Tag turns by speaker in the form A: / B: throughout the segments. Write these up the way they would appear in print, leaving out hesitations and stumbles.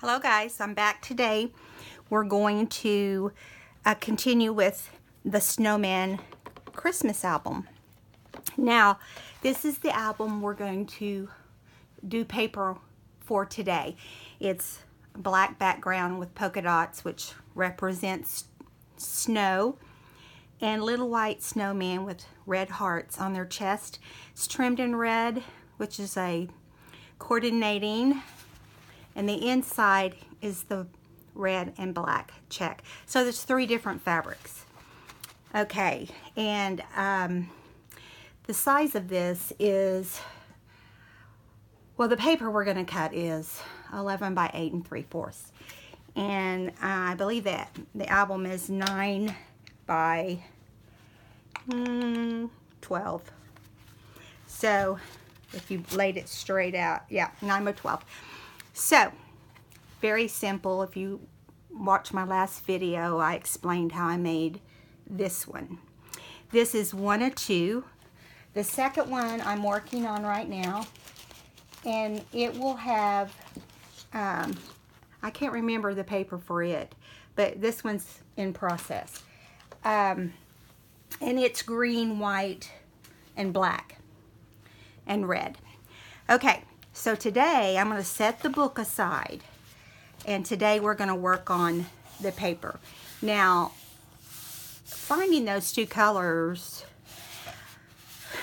A: Hello guys, I'm back today. We're going to continue with the Snowman Christmas album. Now, this is the album we're going to do paper for today. It's black background with polka dots, which represents snow, and little white snowman with red hearts on their chest. It's trimmed in red, which is a coordinating, and the inside is the red and black check. So there's 3 different fabrics. Okay, and the size of this is, well, the paper we're going to cut is 11 by 8 3/4. And I believe that the album is 9 by 12. So if you laid it straight out, yeah, 9 by 12. So, very simple. If you watch my last video, I explained how I made this one. This is 1 of 2. The second one I'm working on right now, and it will have, I can't remember the paper for it, but this one's in process. And it's green, white, and black, and red. Okay. So today I'm going to set the book aside, and today we're going to work on the paper. Now, finding those 2 colors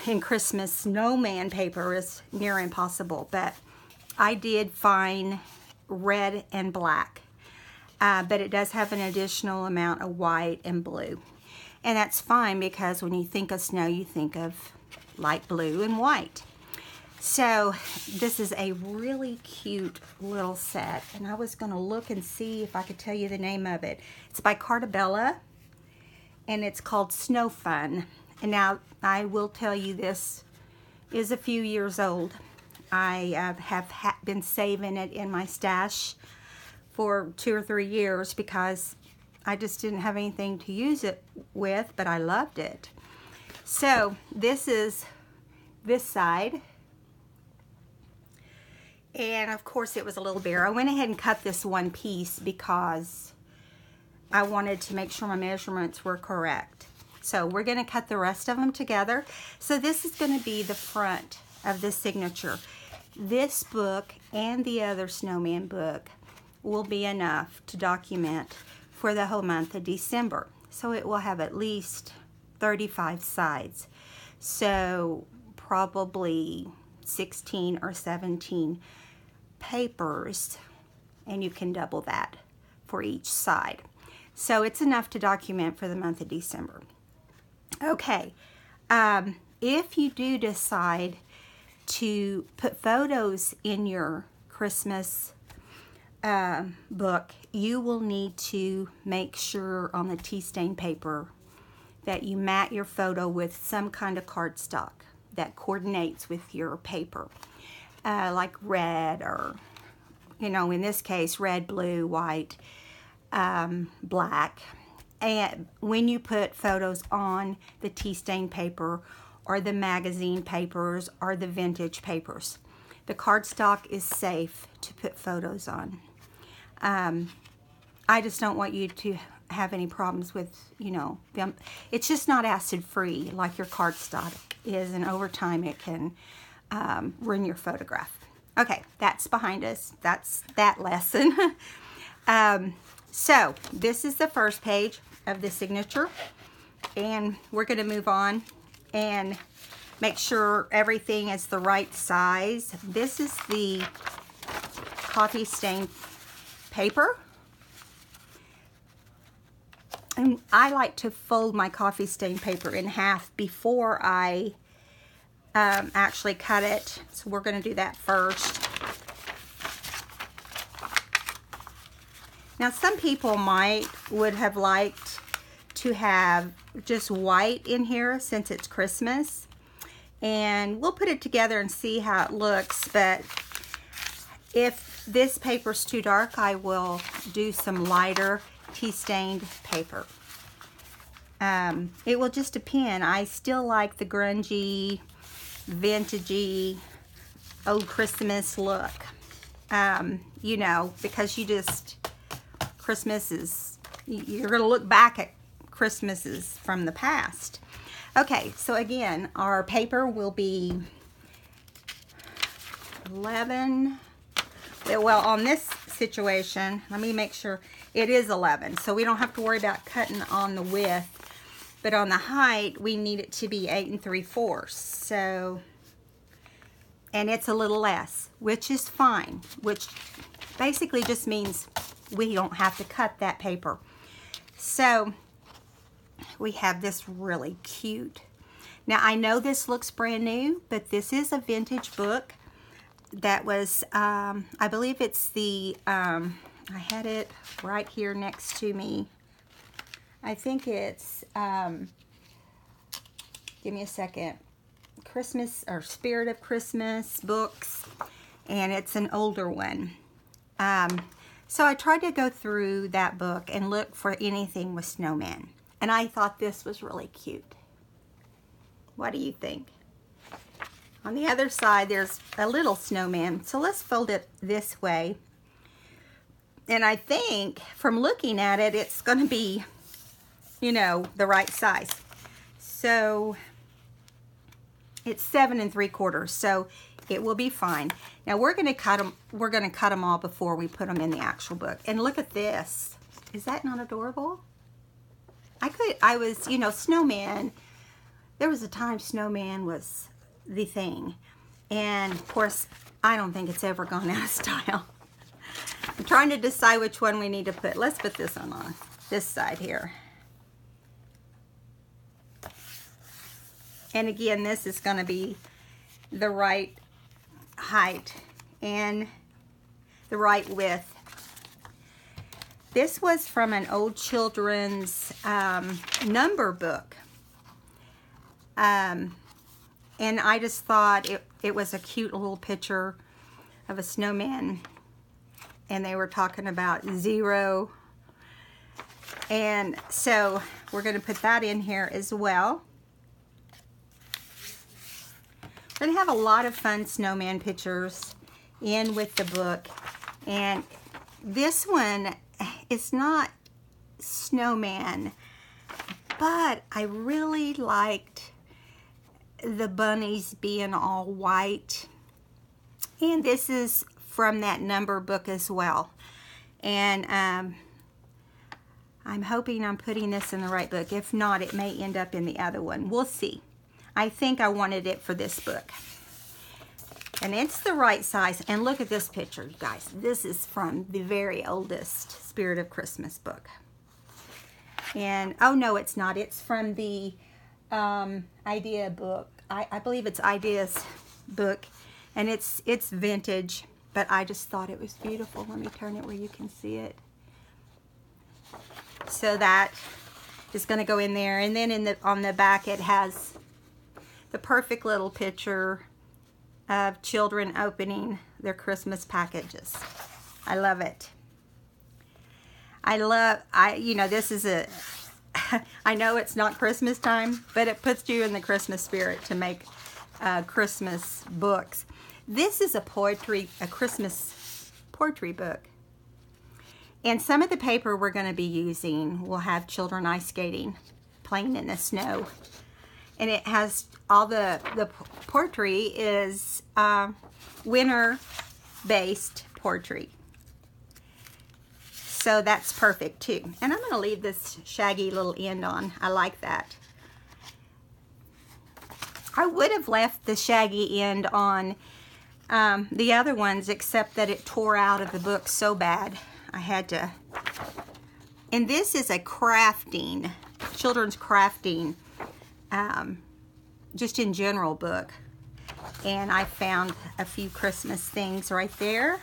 A: in Christmas snowman paper is near impossible, but I did find red and black, but it does have an additional amount of white and blue, and that's fine because when you think of snow, you think of light blue and white. So this is a really cute little set, and I was going to look and see if I could tell you the name of it. It's by Cartabella, and it's called Snow Fun. And now I will tell you, this is a few years old. I have been saving it in my stash for 2 or 3 years because I just didn't have anything to use it with, but I loved it. So this is this side. And of course it was a little bare. I went ahead and cut this one piece because I wanted to make sure my measurements were correct. So we're going to cut the rest of them together. So this is going to be the front of the signature. This book and the other Snowman book will be enough to document for the whole month of December. So it will have at least 35 sides. So probably 16 or 17 papers, and you can double that for each side. So it's enough to document for the month of December. Okay, if you do decide to put photos in your Christmas book, you will need to make sure on the tea stain paper that you mat your photo with some kind of cardstock that coordinates with your paper. Like red, or, you know, in this case, red, blue, white, black. And when you put photos on the tea stain paper or the magazine papers or the vintage papers, the cardstock is safe to put photos on. I just don't want you to have any problems with, you know, them. It's just not acid free like your cardstock is, and over time it can ruin your photograph. Okay, that's behind us. That's that lesson. So this is the first page of the signature, and we're going to move on and make sure everything is the right size. This is the coffee stain paper, and I like to fold my coffee stain paper in half before I actually cut it. So we're going to do that first. Now some people would have liked to have just white in here since it's Christmas, and we'll put it together and see how it looks. But if this paper's too dark, I will do some lighter tea stained paper. It will just depend. I still like the grungy, vintagey, old Christmas look. you know, because Christmas is, you're going to look back at Christmases from the past. Okay, so again, our paper will be 11. Well, on this situation, let me make sure it is 11. So we don't have to worry about cutting on the width. But on the height, we need it to be 8 3/4. So, and it's a little less, which is fine. Which basically just means we don't have to cut that paper. So, we have this really cute. Now, I know this looks brand new, but this is a vintage book. That was, I believe it's the, I had it right here next to me. I think it's, give me a second, Christmas or Spirit of Christmas books, and it's an older one. So I tried to go through that book and look for anything with Snowman, and I thought this was really cute. What do you think? On the other side, there's a little snowman. So let's fold it this way. And I think from looking at it, it's going to be, you know, the right size. So it's 7 3/4. So it will be fine. Now we're going to cut them. We're going to cut them all before we put them in the actual book. And look at this. Is that not adorable? I was, you know, Snowman. There was a time Snowman was the thing, and of course I don't think it's ever gone out of style. I'm trying to decide which one we need to put. Let's put this one on this side here. And again, this is going to be the right height and the right width. This was from an old children's number book. And I just thought it was a cute little picture of a snowman. And they were talking about 0. And so we're going to put that in here as well. We're going to have a lot of fun snowman pictures in with the book. And this one is not Snowman, but I really liked the bunnies being all white, and this is from that number book as well. And I'm hoping I'm putting this in the right book. If not, it may end up in the other one. We'll see. I think I wanted it for this book, and it's the right size. And look at this picture, you guys. This is from the very oldest Spirit of Christmas book. And oh no, it's not. It's from the Idea book. I believe it's Idea's book, and it's vintage, but I just thought it was beautiful. Let me turn it where you can see it. So that is going to go in there, and then on the back it has the perfect little picture of children opening their Christmas packages. I love it. You know, this is I know it's not Christmas time, but it puts you in the Christmas spirit to make Christmas books. This is a Christmas poetry book. And some of the paper we're going to be using will have children ice skating, playing in the snow. And it has all the poetry is winter-based poetry. So that's perfect too. And I'm going to leave this shaggy little end on. I like that. I would have left the shaggy end on the other ones, except that it tore out of the book so bad. I had to. And this is a crafting, children's crafting, just in general book. And I found a few Christmas things right there.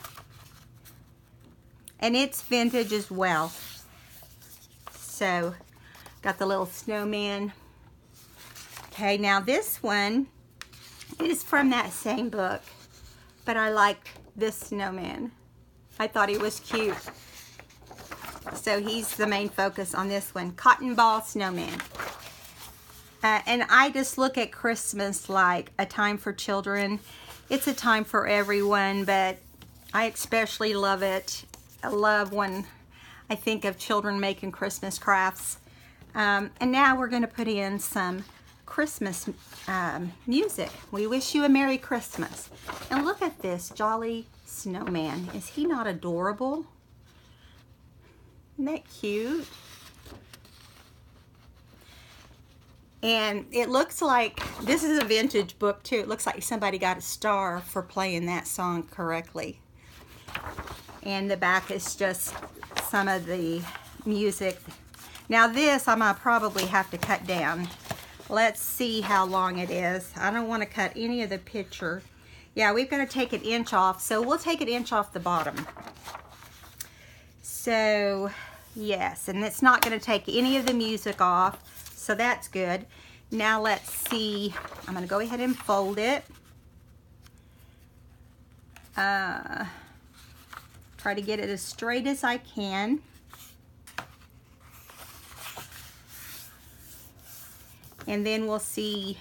A: And it's vintage as well. So, got the little snowman. Okay, now this one is from that same book, but I liked this snowman. I thought he was cute. So he's the main focus on this one. Cotton Ball Snowman. And I just look at Christmas like a time for children. It's a time for everyone, but I especially love it. I love when I think of children making Christmas crafts. And now we're going to put in some Christmas music. We wish you a Merry Christmas. And look at this jolly snowman. Is he not adorable? Isn't that cute? And it looks like, this is a vintage book too. It looks like somebody got a star for playing that song correctly. And the back is just some of the music. Now this, I'm gonna probably have to cut down. Let's see how long it is. I don't want to cut any of the picture. Yeah, we've got to take 1 inch off, so we'll take 1 inch off the bottom. So, yes, and it's not going to take any of the music off, so that's good. Now let's see. I'm going to go ahead and fold it. Try to get it as straight as I can. And then we'll see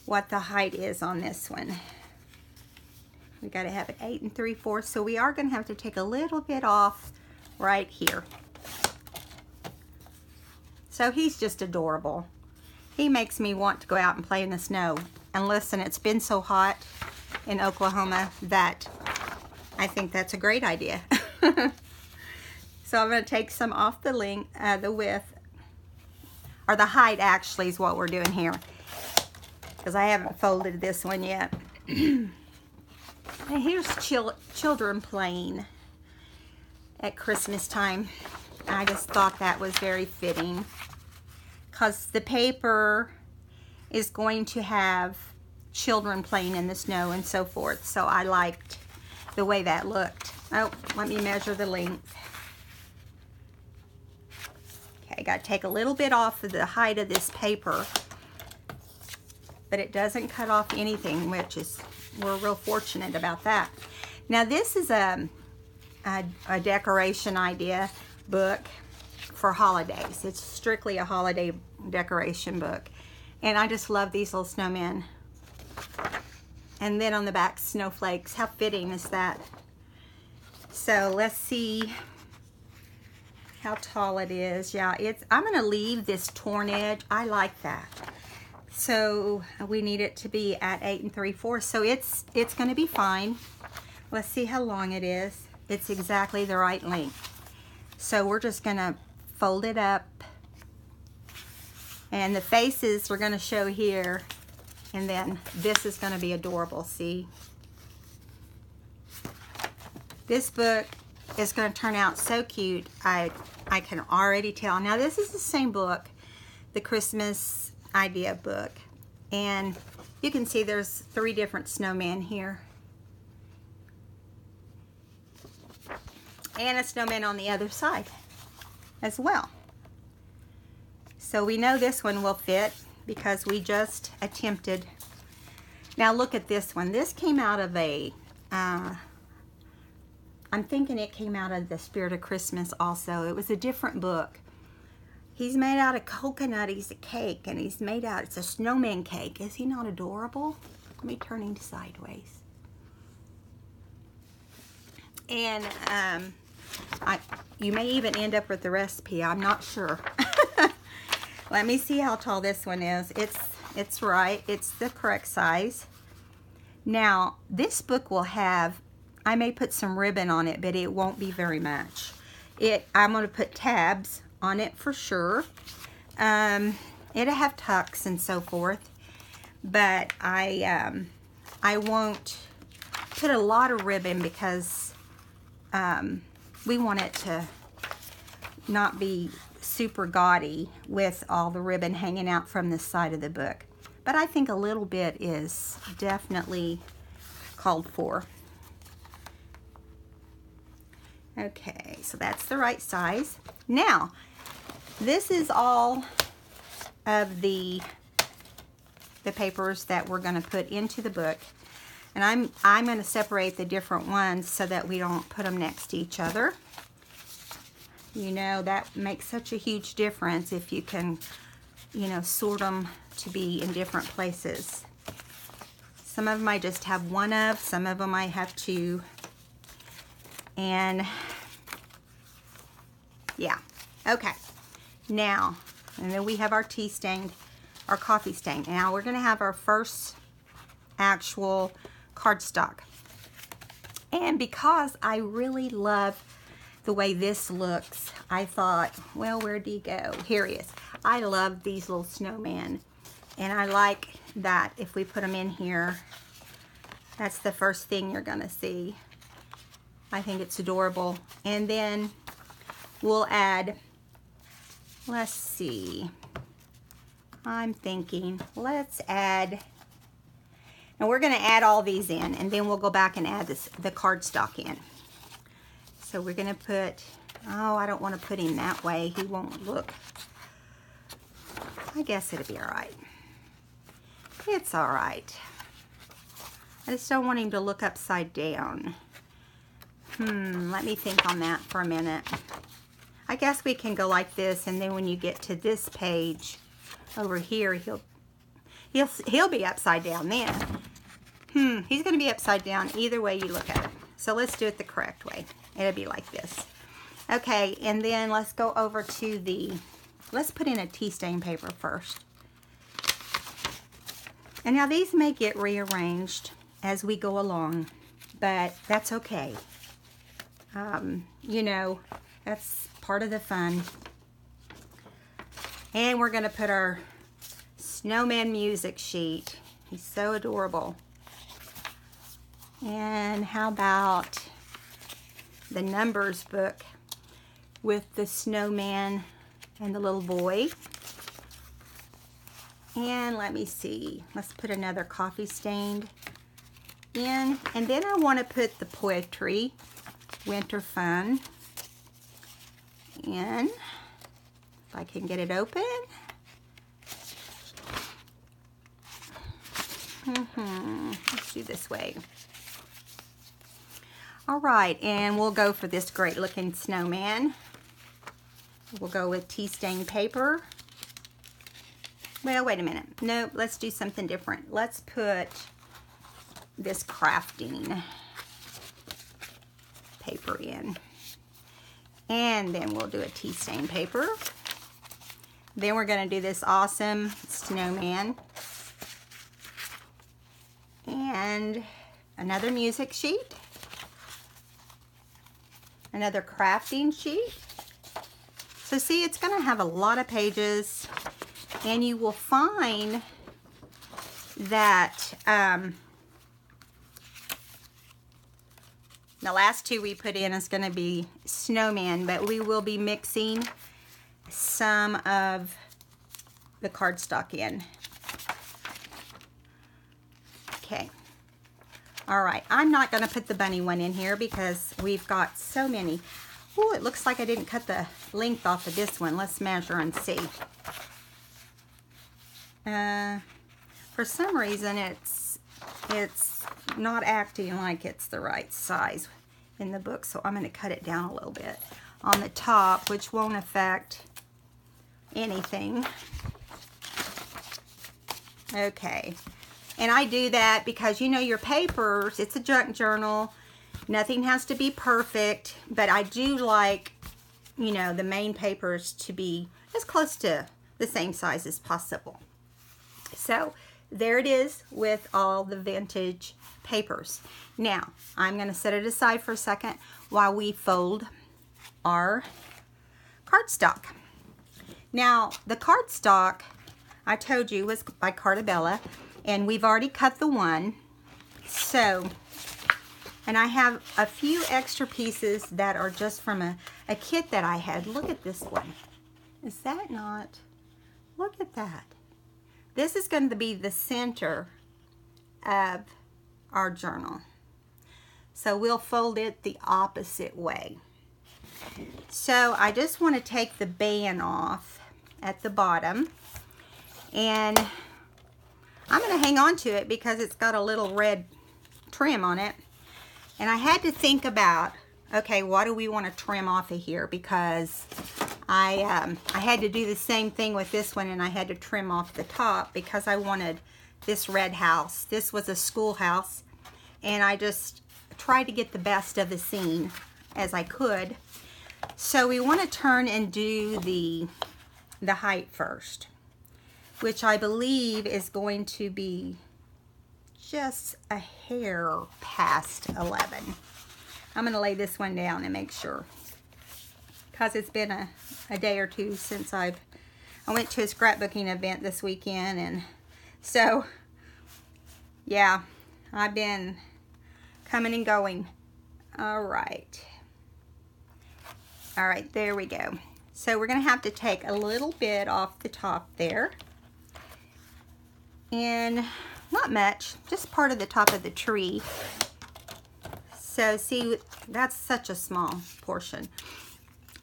A: what the height is on this one. We got to have it 8 3/4, so we are going to have to take a little bit off right here. So he's just adorable. He makes me want to go out and play in the snow. And listen, it's been so hot in Oklahoma that I think that's a great idea. So I'm going to take some off the length, the width, or the height actually is what we're doing here, because I haven't folded this one yet. And here's children playing at Christmas time. I just thought that was very fitting, because the paper is going to have children playing in the snow and so forth. So I liked the way that looked. Oh, let me measure the length. Okay, got to take a little bit off of the height of this paper, but it doesn't cut off anything, which is, we're real fortunate about that. Now this is a decoration idea book for holidays. It's strictly a holiday decoration book, and I just love these little snowmen. And then on the back, snowflakes. How fitting is that? So let's see how tall it is. Yeah, I'm going to leave this torn edge. I like that. So we need it to be at 8 3/4. So it's going to be fine. Let's see how long it is. It's exactly the right length. So we're just going to fold it up. And the faces we're going to show here. And then this is going to be adorable. See? This book is going to turn out so cute. I can already tell. Now this is the same book, the Christmas idea book, and you can see there's 3 different snowmen here, and a snowman on the other side as well. So we know this one will fit because we just attempted. Now look at this one. This came out of a I'm thinking it came out of the Spirit of Christmas also. It was a different book. He's made out of coconut. He's a cake, and he's made out, it's a snowman cake. Is he not adorable? Let me turn him sideways. And you may even end up with the recipe. I'm not sure. Let me see how tall this one is. It's right. It's the correct size. Now, this book will have, I may put some ribbon on it, but it won't be very much. I'm going to put tabs on it for sure. It'll have tucks and so forth, but I won't put a lot of ribbon because we want it to not be super gaudy with all the ribbon hanging out from the side of the book. But I think a little bit is definitely called for. Okay, so that's the right size. Now, this is all of the papers that we're going to put into the book. And I'm going to separate the different ones so that we don't put them next to each other. You know, that makes such a huge difference if you can, you know, sort them to be in different places. Some of them I just have one of, some of them I have 2. And yeah, okay. Now, and then we have our tea stain, our coffee stain. Now we're gonna have our first actual cardstock. And because I really love the way this looks, I thought, well, where'd he go? Here he is. I love these little snowmen. And I like that if we put them in here, that's the first thing you're gonna see. I think it's adorable. And then we'll add, let's see, I'm thinking, let's add, now we're gonna add all these in, and then we'll go back and add the cardstock in. So we're gonna put, oh, I don't wanna put him that way. He won't look, I guess it'll be all right. It's all right. I just don't want him to look upside down. Let me think on that for a minute. I guess we can go like this, and then when you get to this page over here, he'll be upside down then. He's gonna be upside down either way you look at it. So let's do it the correct way. It'll be like this. Okay, and then let's go over to the, let's put in a tea stain paper first. And now these may get rearranged as we go along, but that's okay. You know, that's part of the fun. And we're gonna put our Snowman music sheet. He's so adorable. And how about the numbers book with the snowman and the little boy? And let me see, let's put another coffee stained in. And then I want to put the poetry, winter fun, in. If I can get it open. Let's do this way. All right, and we'll go for this great looking snowman. We'll go with tea stain paper. Well, wait a minute. No, let's do something different. Let's put this crafting paper in. And then we'll do a tea stain paper. Then we're gonna do this awesome snowman. And another music sheet. Another crafting sheet. So see, it's gonna have a lot of pages, and you will find that the last two we put in is gonna be snowman, but we will be mixing some of the cardstock in. Okay. All right, I'm not gonna put the bunny one in here because we've got so many. Oh, it looks like I didn't cut the length off of this one. Let's measure and see. For some reason, it's not acting like it's the right size in the book, so I'm gonna cut it down a little bit on the top, which won't affect anything. Okay. And I do that because, you know, your papers, it's a junk journal. Nothing has to be perfect, but I do like, you know, the main papers to be as close to the same size as possible. So there it is with all the vintage papers. Now, I'm going to set it aside for a second while we fold our cardstock. Now, the cardstock, I told you, was by Cartabella. And we've already cut the one. So, and I have a few extra pieces that are just from a kit that I had. Look at this one. Is that not? Look at that. This is going to be the center of our journal. So we'll fold it the opposite way. So I just want to take the band off at the bottom. And I'm going to hang on to it because it's got a little red trim on it. And I had to think about, okay, what do we want to trim off of here? Because I had to do the same thing with this one, and I had to trim off the top because I wanted this red house. This was a schoolhouse, and I just tried to get the best of the scene as I could. So we want to turn and do the height first, which I believe is going to be just a hair past 11. I'm going to lay this one down and make sure, because it's been a day or two since I went to a scrapbooking event this weekend, and so yeah, I've been coming and going. All right, there we go. So we're going to have to take a little bit off the top there, and not much, just part of the top of the tree. So see, that's such a small portion.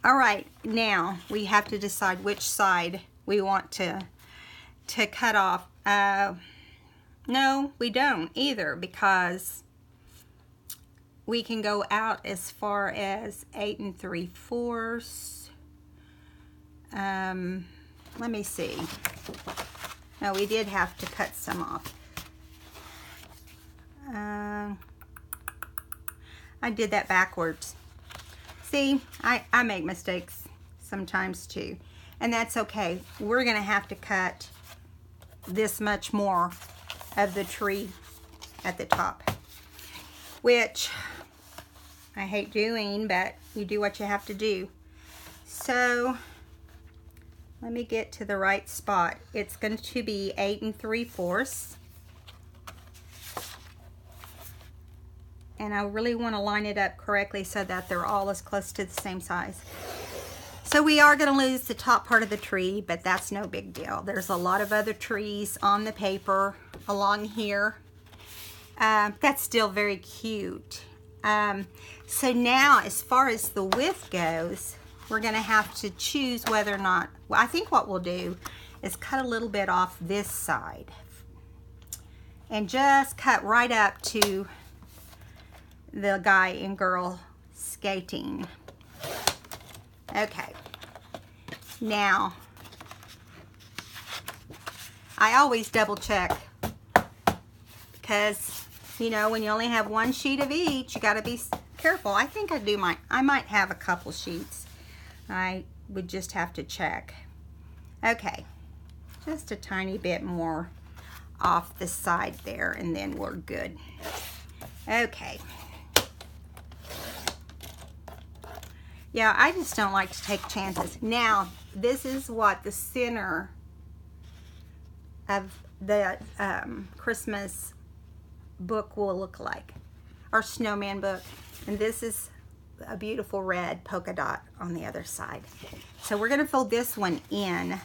A: All right, now we have to decide which side we want to cut off. No, we don't either, because we can go out as far as 8 3/4. Let me see. No, we did have to cut some off. I did that backwards. See, I make mistakes sometimes too, and that's okay. We're gonna have to cut this much more of the tree at the top, which I hate doing, but you do what you have to do. So let me get to the right spot. It's going to be 8 3/4. And I really want to line it up correctly so that they're all as close to the same size. So we are going to lose the top part of the tree, but that's no big deal. There's a lot of other trees on the paper along here. That's still very cute. So now, as far as the width goes, we're going to have to choose whether or not, well, I think what we'll do is cut a little bit off this side and just cut right up to the guy and girl skating. Okay, now I always double check, because you know, when you only have one sheet of each, you got to be careful. I think I might have a couple sheets. I would just have to check. Okay, just a tiny bit more off the side there, and then we're good. Okay. Yeah, I just don't like to take chances. Now, this is what the center of the Christmas book will look like, our snowman book. And this is a beautiful red polka dot on the other side. So we're going to fold this one in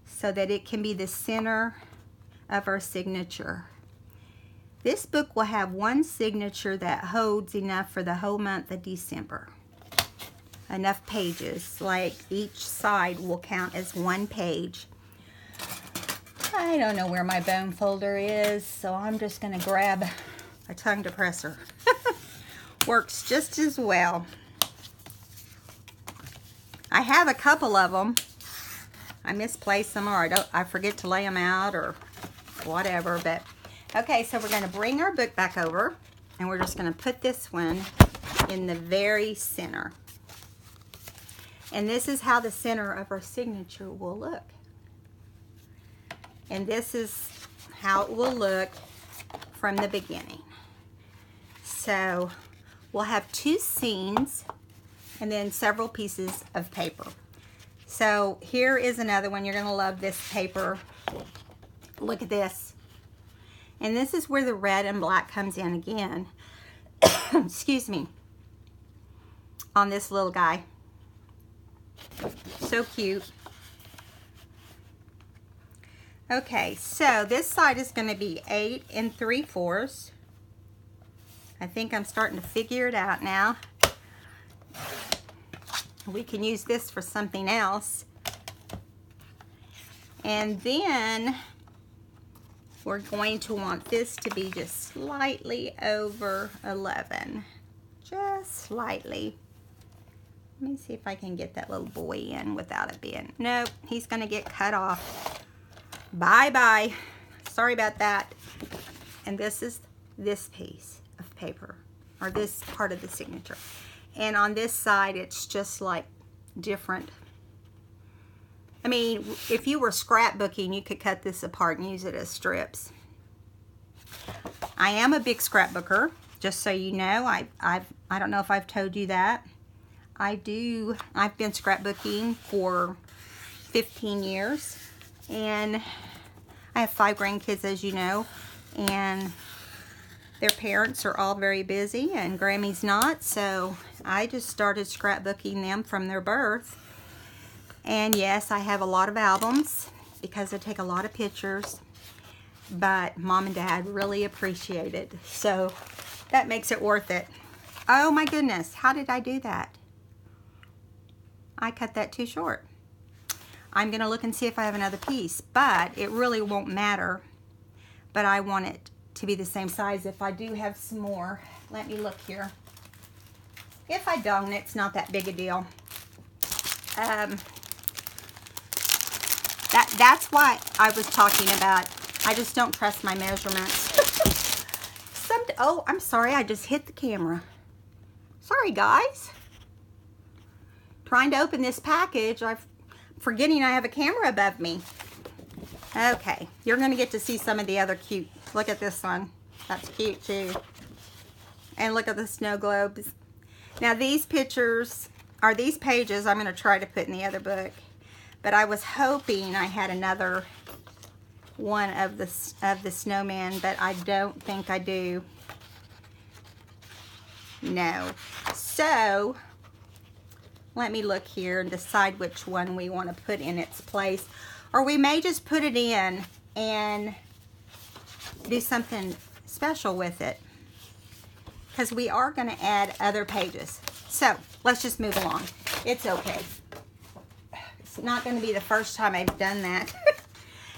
A: so that it can be the center of our signature. This book will have one signature that holds enough for the whole month of December. Enough pages, like each side will count as one page. I don't know where my bone folder is, so I'm just going to grab a tongue depressor. Works just as well. I have a couple of them. I misplaced them, or I forget to lay them out, or whatever. But okay, so we're going to bring our book back over, and we're just going to put this one in the very center. And this is how the center of our signature will look. And this is how it will look from the beginning. So we'll have two scenes and then several pieces of paper. So here is another one. You're going to love this paper. Look at this. And this is where the red and black comes in again. Excuse me. On this little guy. So cute. Okay, so this side is going to be 8 3/4. I think I'm starting to figure it out now. We can use this for something else. And then we're going to want this to be just slightly over 11. Just slightly. Let me see if I can get that little boy in without it being... Nope, he's going to get cut off. Bye-bye. Sorry about that. And this is this piece of paper or this part of the signature. And on this side, it's just like different. I mean, if you were scrapbooking, you could cut this apart and use it as strips. I am a big scrapbooker, just so you know. I don't know if I've told you that. I've been scrapbooking for 15 years, and I have 5 grandkids, as you know, and their parents are all very busy, and Grammy's not, so I just started scrapbooking them from their birth. And yes, I have a lot of albums because I take a lot of pictures, but Mom and Dad really appreciate it, so that makes it worth it. Oh my goodness, how did I do that? I cut that too short. I'm gonna look and see if I have another piece, but it really won't matter, but I want it to be the same size if I do have some more. Let me look here. If I don't, it's not that big a deal. That's why I was talking about, I just don't trust my measurements. Oh, I'm sorry, I just hit the camera. Sorry, guys. Trying to open this package, I'm forgetting I have a camera above me. Okay, you're gonna get to see some of the other cute. Look at this one. That's cute too. And look at the snow globes. Now these pictures, or these pages, I'm gonna try to put in the other book. But I was hoping I had another one of the snowman, but I don't think I do. No. So let me look here and decide which one we want to put in its place. Or we may just put it in and do something special with it, because we are going to add other pages. So let's just move along. It's okay. It's not going to be the first time I've done that.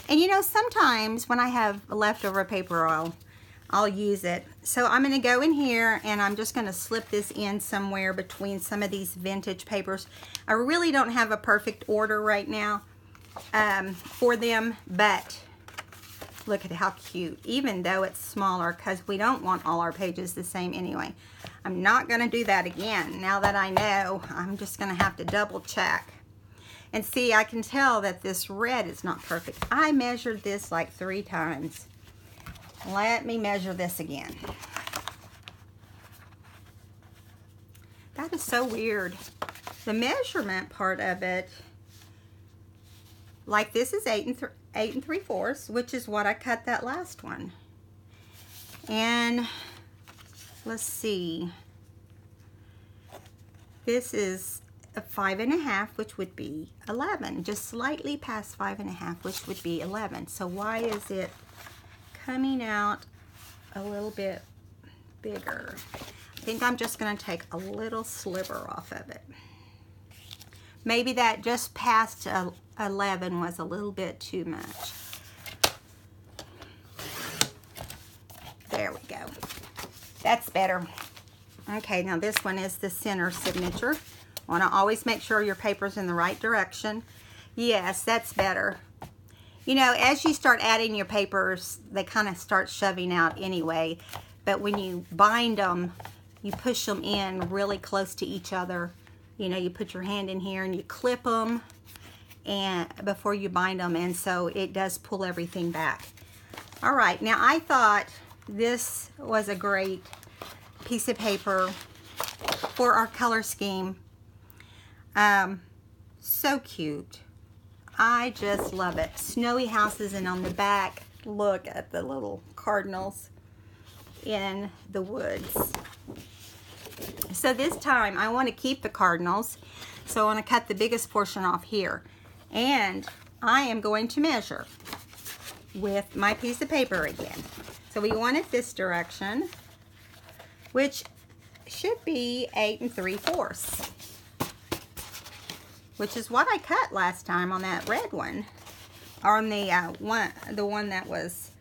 A: And you know, sometimes when I have leftover paper oil, I'll use it. So I'm going to go in here and I'm just going to slip this in somewhere between some of these vintage papers. I really don't have a perfect order right now for them, but look at how cute, even though it's smaller, because we don't want all our pages the same anyway. I'm not going to do that again. Now that I know, I'm just going to have to double check. And see, I can tell that this red is not perfect. I measured this like 3 times. Let me measure this again. That is so weird. The measurement part of it, like this is 8 3/4, which is what I cut that last one. And let's see. This is a 5 1/2, which would be 11. Just slightly past 5 1/2, which would be 11. So why is it coming out a little bit bigger? I think I'm just going to take a little sliver off of it. Maybe that just past 11 was a little bit too much. There we go. That's better. Okay, now this one is the center signature. Want to always make sure your paper's in the right direction. Yes, that's better. You know, as you start adding your papers, they kind of start shoving out anyway. But when you bind them, you push them in really close to each other. You know, you put your hand in here and you clip them and before you bind them, and so it does pull everything back. All right, now I thought this was a great piece of paper for our color scheme. So cute. I just love it. Snowy houses, and on the back, look at the little cardinals in the woods. So this time I want to keep the cardinals, so I want to cut the biggest portion off here. And I am going to measure with my piece of paper again. So we want it this direction, which should be 8 3/4. Which is what I cut last time on that red one, or on the one that was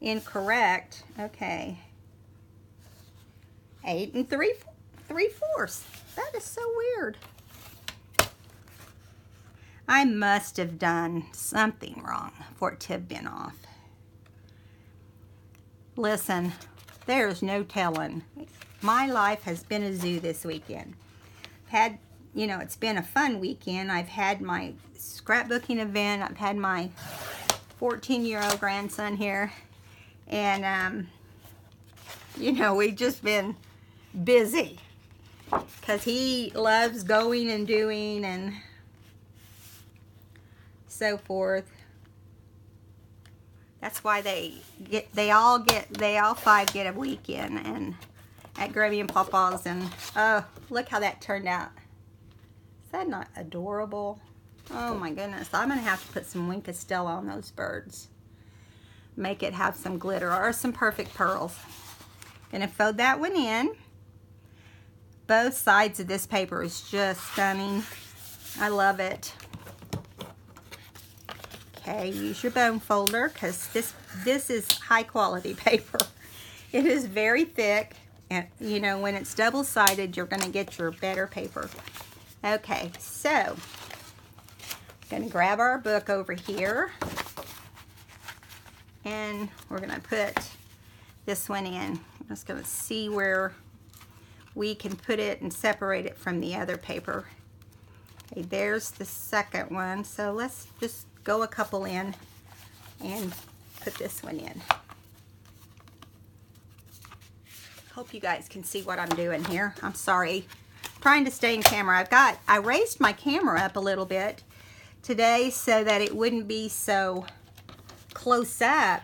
A: incorrect. Okay, 8 3/4. That is so weird. I must have done something wrong for it to have been off. Listen, there's no telling. my life has been a zoo this weekend. Had, you know, it's been a fun weekend. I've had my scrapbooking event. I've had my 14-year-old grandson here. And, you know, we've just been busy. Because he loves going and doing and so forth. That's why they all five get a weekend and at Grammy and Papa's. And oh, look how that turned out. Is that not adorable? Oh my goodness, I'm gonna have to put some Wink Estella on those birds. Make it have some glitter or some perfect pearls. Gonna fold that one in. Both sides of this paper is just stunning. I love it. Okay, use your bone folder because this is high quality paper. It is very thick, and you know, when it's double-sided, you're gonna get your better paper. Okay, so gonna grab our book over here, and we're gonna put this one in. I'm just gonna see where we can put it and separate it from the other paper. Okay, there's the second one. So let's just go a couple in and put this one in. Hope you guys can see what I'm doing here. I'm sorry. I'm trying to stay in camera. I raised my camera up a little bit today so that it wouldn't be so close up.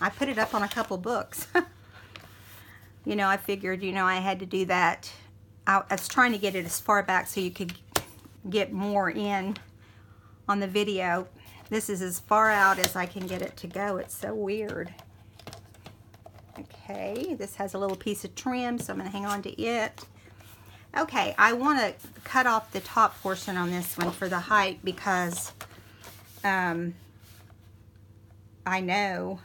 A: I put it up on a couple books. You know, I figured, you know, I had to do that. I was trying to get it as far back so you could get more in on the video. This is as far out as I can get it to go. It's so weird. Okay, this has a little piece of trim, so I'm going to hang on to it. Okay, I want to cut off the top portion on this one for the height because I know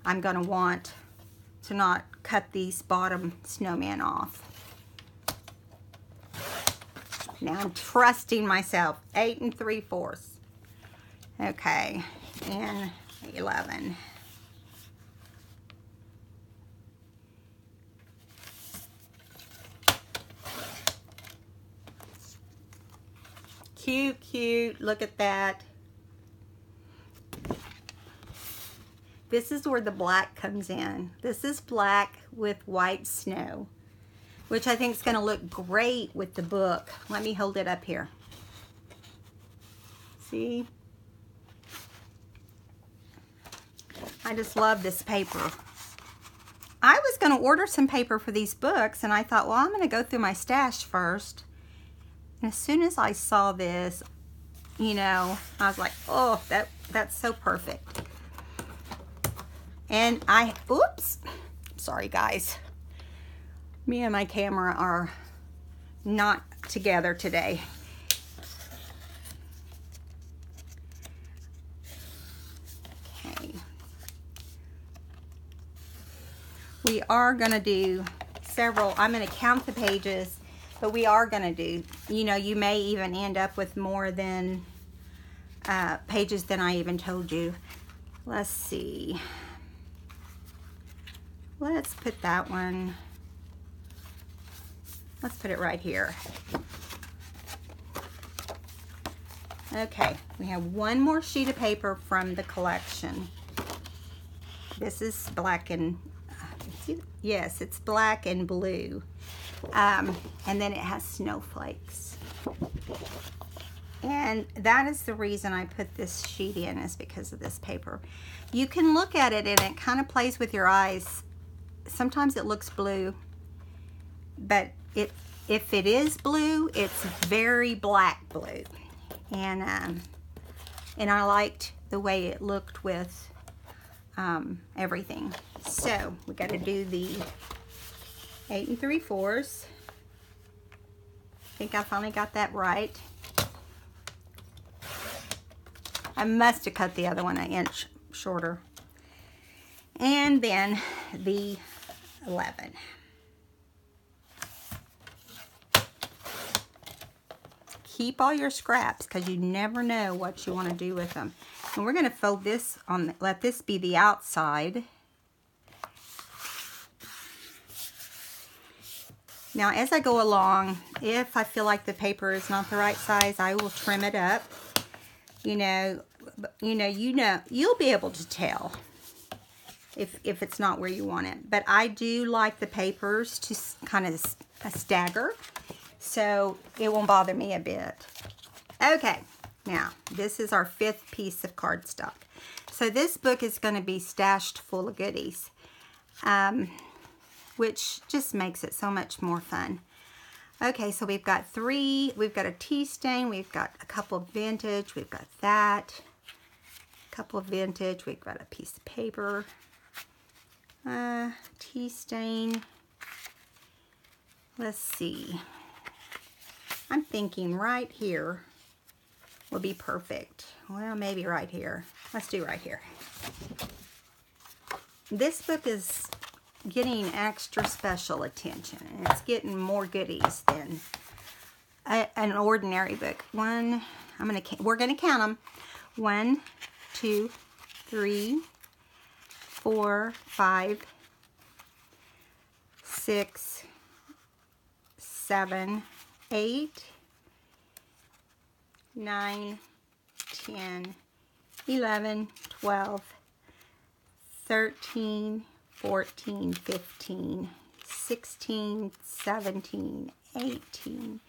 A: I'm going to want to not cut these bottom snowman off. Now I'm trusting myself. 8 3/4. Okay, and 11. Cute, cute. Look at that. This is where the black comes in. This is black with white snow, which I think is going to look great with the book. Let me hold it up here. See? I just love this paper. I was going to order some paper for these books, and I thought, well, I'm going to go through my stash first. And as soon as I saw this, you know, I was like, oh, that's so perfect. And oops, sorry guys. Me and my camera are not together today. Okay. We are going to do several. I'm going to count the pages, but we are going to do, you know, you may even end up with more than pages than I even told you. Let's see. Let's put that one. Let's put it right here. Okay, we have one more sheet of paper from the collection. This is black and, yes, it's black and blue. And then it has snowflakes. And that is the reason I put this sheet in, is because of this paper. You can look at it and it kind of plays with your eyes. Sometimes it looks blue, but if it is blue, it's very black blue. And I liked the way it looked with everything. So we got to do the 8 3/4. I think I finally got that right. I must have cut the other one an inch shorter. And then the 11. Keep all your scraps because you never know what you want to do with them. And we're going to fold this on, let this be the outside. Now, as I go along, if I feel like the paper is not the right size, I will trim it up. You'll be able to tell if it's not where you want it. But I do like the papers to kind of stagger, so it won't bother me a bit. Okay, now this is our 5th piece of cardstock. So this book is going to be stashed full of goodies, which just makes it so much more fun. Okay, so we've got a tea stain, we've got a couple of vintage, we've got that, a couple of vintage, we've got a piece of paper, tea stain. Let's see. I'm thinking right here will be perfect. Well, maybe right here. Let's do right here. This book is getting extra special attention, and it's getting more goodies than an ordinary book. We're gonna count them. 1, 2, 3, 4, 5, 6, 7, 8, 9, 10, 11, 12, 13, 14, 15, 16, 17, 18,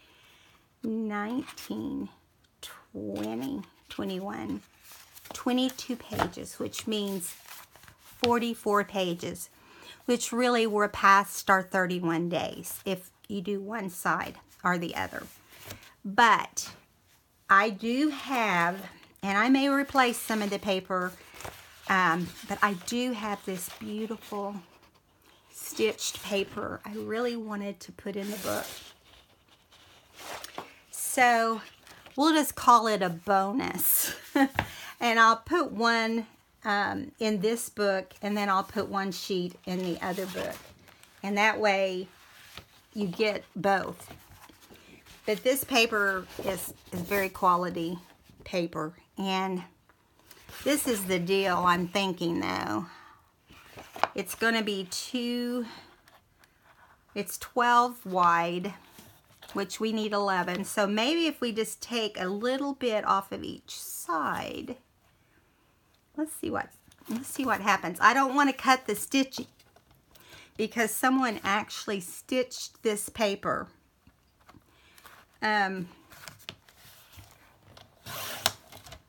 A: 19, 20, 21, 22 pages, which means 44 pages, which really we're past our 31 days if you do one side or the other. But I do have, and I may replace some of the paper, but I do have this beautiful stitched paper I really wanted to put in the book. So we'll just call it a bonus. And I'll put one in this book, and then I'll put one sheet in the other book. And that way you get both. But this paper is very quality paper, and this is the deal I'm thinking though. It's going to be it's 12 wide, which we need 11. So maybe if we just take a little bit off of each side, let's see what happens. I don't want to cut the stitching because someone actually stitched this paper.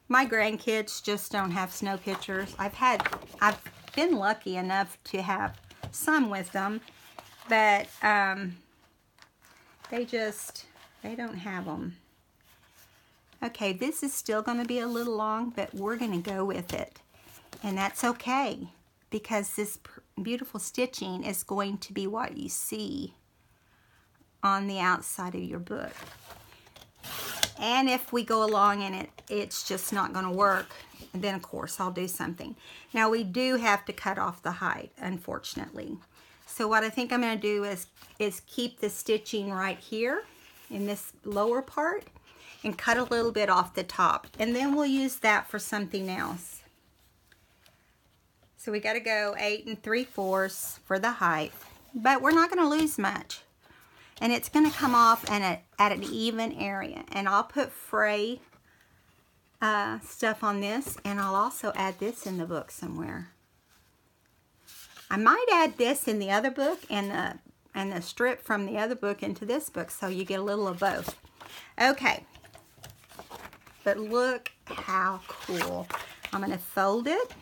A: My grandkids just don't have snow pictures. I've been lucky enough to have some with them, but they don't have them. Okay, this is still going to be a little long, but we're going to go with it, and that's okay because this beautiful stitching is going to be what you see on the outside of your book. And if we go along and it's just not going to work, then of course I'll do something. Now we do have to cut off the height, unfortunately. So what I think I'm going to do is keep the stitching right here in this lower part and cut a little bit off the top. And then we'll use that for something else. So we got to go 8 3/4 for the height, but we're not going to lose much. And it's going to come off at an even area. And I'll put fray stuff on this, and I'll also add this in the book somewhere. I might add this in the other book and the strip from the other book into this book, so you get a little of both. Okay, but look how cool. I'm going to fold it.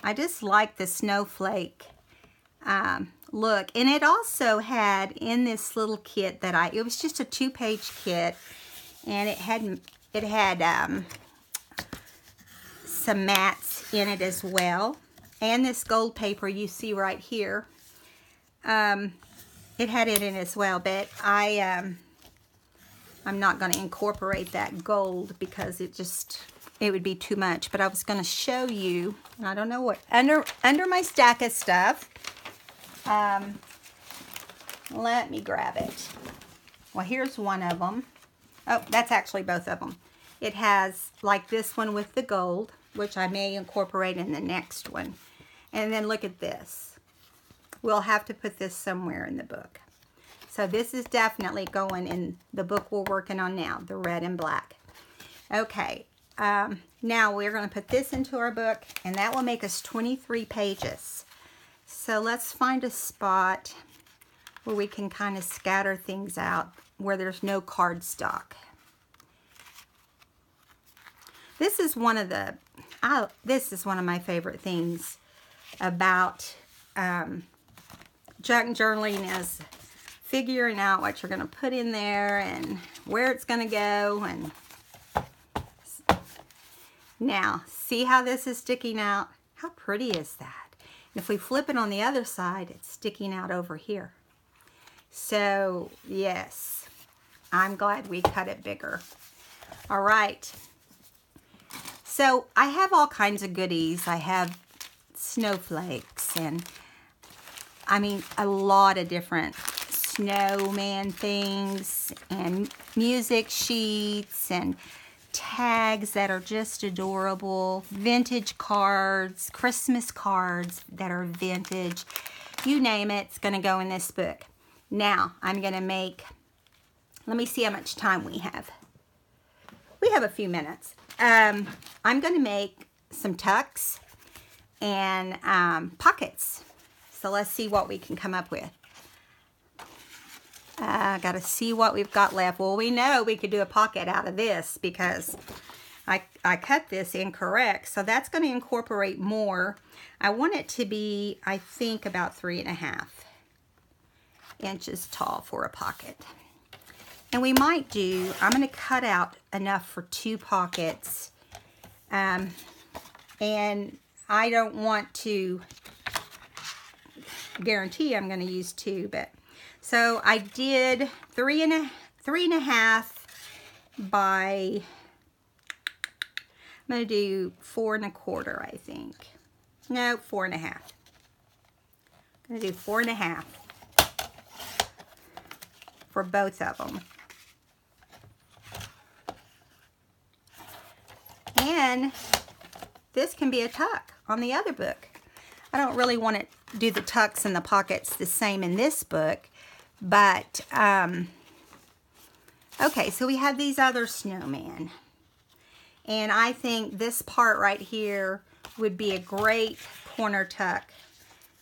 A: I just like the snowflake look, and it also had in this little kit that it was just a 2-page kit, and it had some mats in it as well, and this gold paper you see right here, it had it in as well, but I'm not going to incorporate that gold because it would be too much. But I was going to show you, and I don't know what, under my stack of stuff. Let me grab it. Well, here's one of them. Oh, that's actually both of them. It has like this one with the gold, which I may incorporate in the next one. And then look at this. We'll have to put this somewhere in the book. So this is definitely going in the book we're working on now, the red and black. Okay, now we're going to put this into our book, and that will make us 23 pages. So let's find a spot where we can kind of scatter things out where there's no cardstock. This is one of my favorite things about junk journaling, is figuring out what you're going to put in there and where it's going to go. And now, see how this is sticking out? How pretty is that? And if we flip it on the other side, it's sticking out over here. So, yes, I'm glad we cut it bigger. All right. So, I have all kinds of goodies. I have snowflakes and, I mean, a lot of different snowman things and music sheets and tags that are just adorable, vintage cards, Christmas cards that are vintage. You name it, it's going to go in this book. Now, I'm going to make, let me see how much time we have. We have a few minutes. I'm going to make some tucks and pockets. So let's see what we can come up with. Got to see what we've got left. Well, we know we could do a pocket out of this because I cut this incorrect. So that's going to incorporate more. I want it to be, I think, about 3.5 inches tall for a pocket. And we might do, I'm going to cut out enough for 2 pockets. And I don't want to guarantee I'm going to use 2, but so I did 3.5 by, I'm going to do 4.25, I think. No, 4.5. I'm going to do 4.5 for both of them. And this can be a tuck on the other book. I don't really want to do the tucks and the pockets the same in this book, but okay, so we have these other snowmen, and I think this part right here would be a great corner tuck.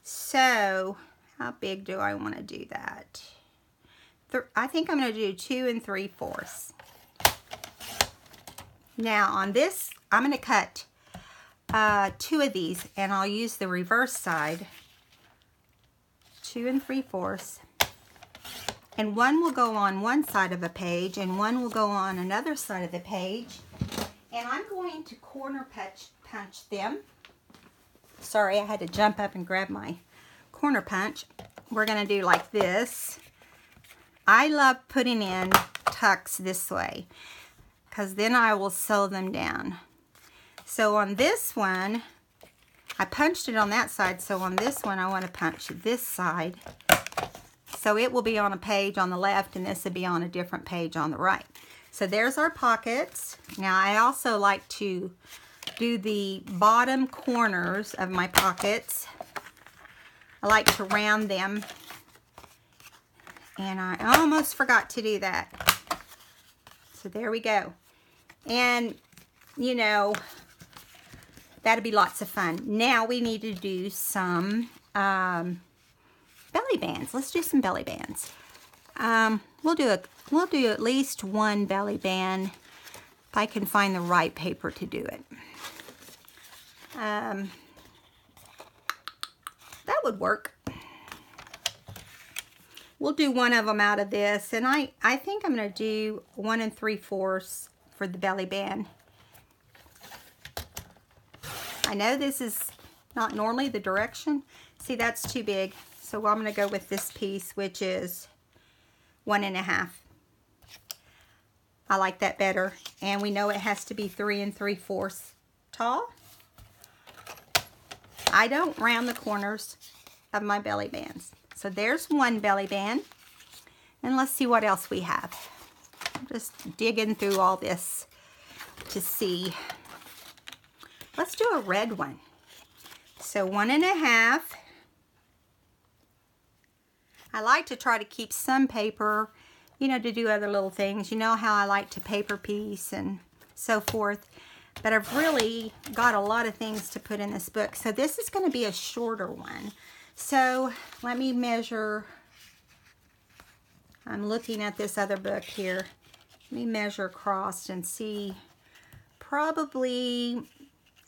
A: So how big do I want to do that? I think I'm going to do 2 3/4. Now on this, I'm going to cut 2 of these, and I'll use the reverse side, 2 3/4, and one will go on one side of a page and one will go on another side of the page, and I'm going to corner punch them. Sorry, I had to jump up and grab my corner punch. We're going to do like this. I love putting in tucks this way because then I will sew them down. So on this one, I punched it on that side, so on this one I want to punch this side. So it will be on a page on the left and this will be on a different page on the right. So there's our pockets. Now I also like to do the bottom corners of my pockets. I like to round them. And I almost forgot to do that. So there we go. And, you know, that'd be lots of fun. Now we need to do some belly bands. Let's do some belly bands. We'll do at least one belly band if I can find the right paper to do it. That would work. We'll do one of them out of this, and I think I'm going to do 1 3/4 for the belly band. I know this is not normally the direction. See, that's too big, so I'm going to go with this piece, which is 1.5. I like that better, and we know it has to be 3 3/4 tall. I don't round the corners of my belly bands. So there's one belly band, and let's see what else we have. I'm just digging through all this to see. Let's do a red one. So 1.5. I like to try to keep some paper, you know, to do other little things. You know how I like to paper piece and so forth. But I've really got a lot of things to put in this book. So this is going to be a shorter one. So let me measure. I'm looking at this other book here. Let me measure across and see. Probably,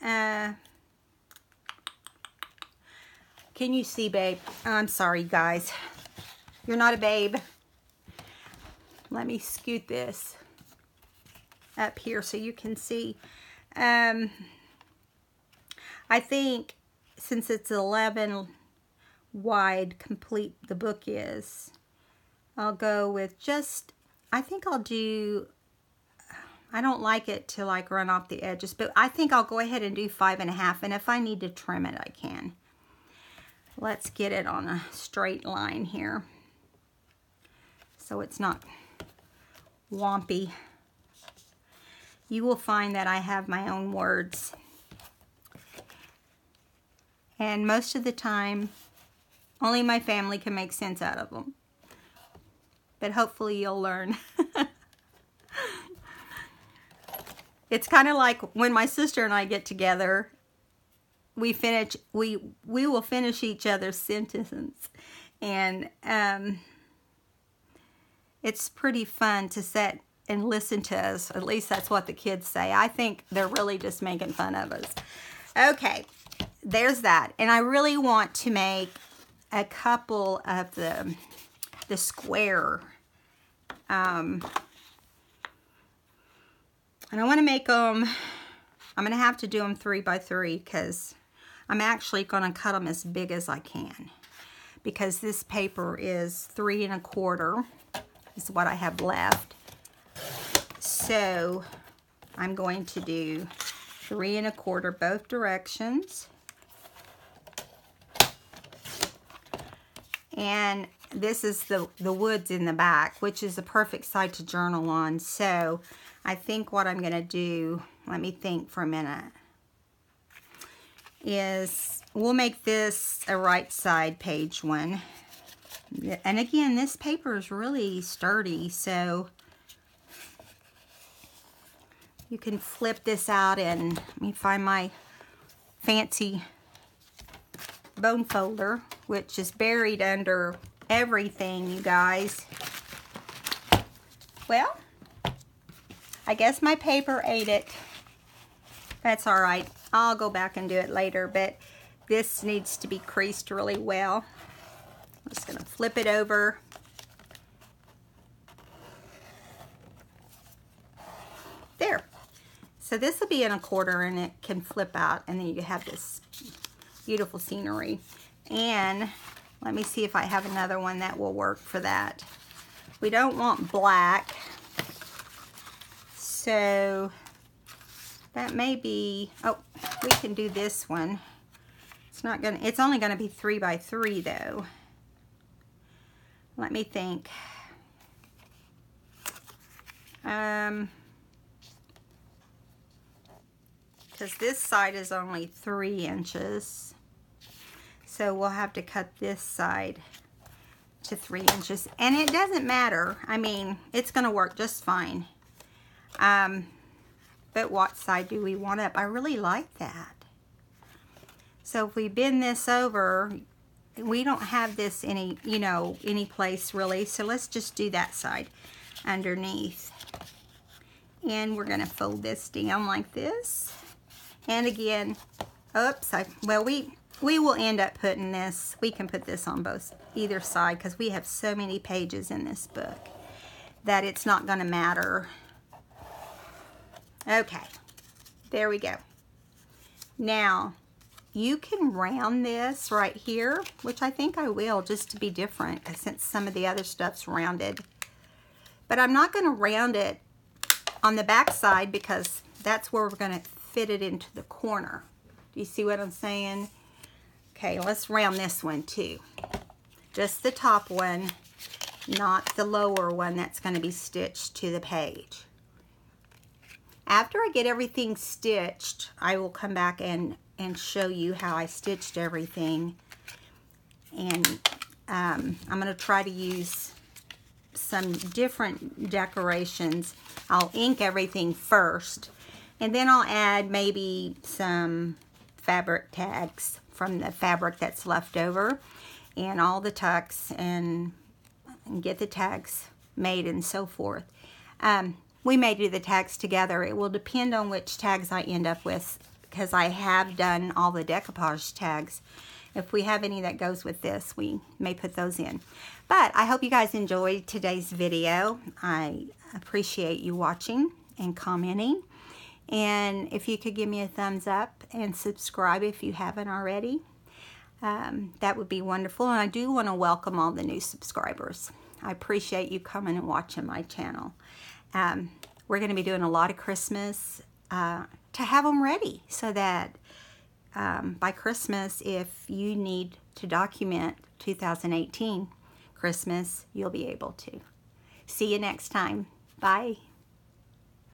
A: can you see, babe? I'm sorry, guys. You're not a babe. Let me scoot this up here so you can see. I think since it's 11 wide complete the book is, I'll go with just, I think I'll do, I don't like it to like run off the edges, but I think I'll go ahead and do 5.5, and if I need to trim it, I can. Let's get it on a straight line here so it's not wompy. You will find that I have my own words, and most of the time only my family can make sense out of them, but hopefully you'll learn. It's kind of like when my sister and I get together, we will finish each other's sentences, and it's pretty fun to sit and listen to us. At least that's what the kids say. I think they're really just making fun of us. Okay, there's that. And I really want to make a couple of the square. And I want to make them, I'm going to have to do them 3 by 3 because I'm actually going to cut them as big as I can. Because this paper is 3 1/4 is what I have left. So I'm going to do 3 1/4 both directions. And this is the woods in the back, which is a perfect side to journal on. So I think what I'm going to do, let me think for a minute, is we'll make this a right side page one. And again, this paper is really sturdy, so you can flip this out, and let me find my fancy bone folder, which is buried under everything, you guys. Well, I guess my paper ate it. That's all right. I'll go back and do it later, but this needs to be creased really well. I'm just going to flip it over. There. So this will be in 1/4, and it can flip out, and then you have this beautiful scenery. And let me see if I have another one that will work for that. We don't want black, so that may be, oh, we can do this one. It's not gonna, it's only gonna be 3 by 3 though. Let me think. Because this side is only 3 inches. So we'll have to cut this side to 3 inches. And it doesn't matter. I mean, it's going to work just fine. But what side do we want up? I really like that. So if we bend this over, we don't have this any, you know, any place really. So let's just do that side underneath. And we're going to fold this down like this. And again, oops, well, we will end up putting this, we can put this on either side because we have so many pages in this book that it's not going to matter. Okay, there we go. Now, you can round this right here, which I think I will just to be different since some of the other stuff's rounded. But I'm not going to round it on the back side because that's where we're going to fit it into the corner. Do you see what I'm saying? Okay, let's round this one too. Just the top one, not the lower one that's going to be stitched to the page. After I get everything stitched, I will come back and show you how I stitched everything. And I'm going to try to use some different decorations. I'll ink everything first, and then I'll add maybe some fabric tags from the fabric that's left over, and all the tucks, and get the tags made and so forth. We may do the tags together. It will depend on which tags I end up with, because I have done all the decoupage tags. If we have any that goes with this, we may put those in. But I hope you guys enjoyed today's video. I appreciate you watching and commenting. And if you could give me a thumbs up and subscribe if you haven't already, that would be wonderful. And I do want to welcome all the new subscribers. I appreciate you coming and watching my channel. We're going to be doing a lot of Christmas to have them ready, so that by Christmas, if you need to document 2018 Christmas, you'll be able to. See you next time. Bye.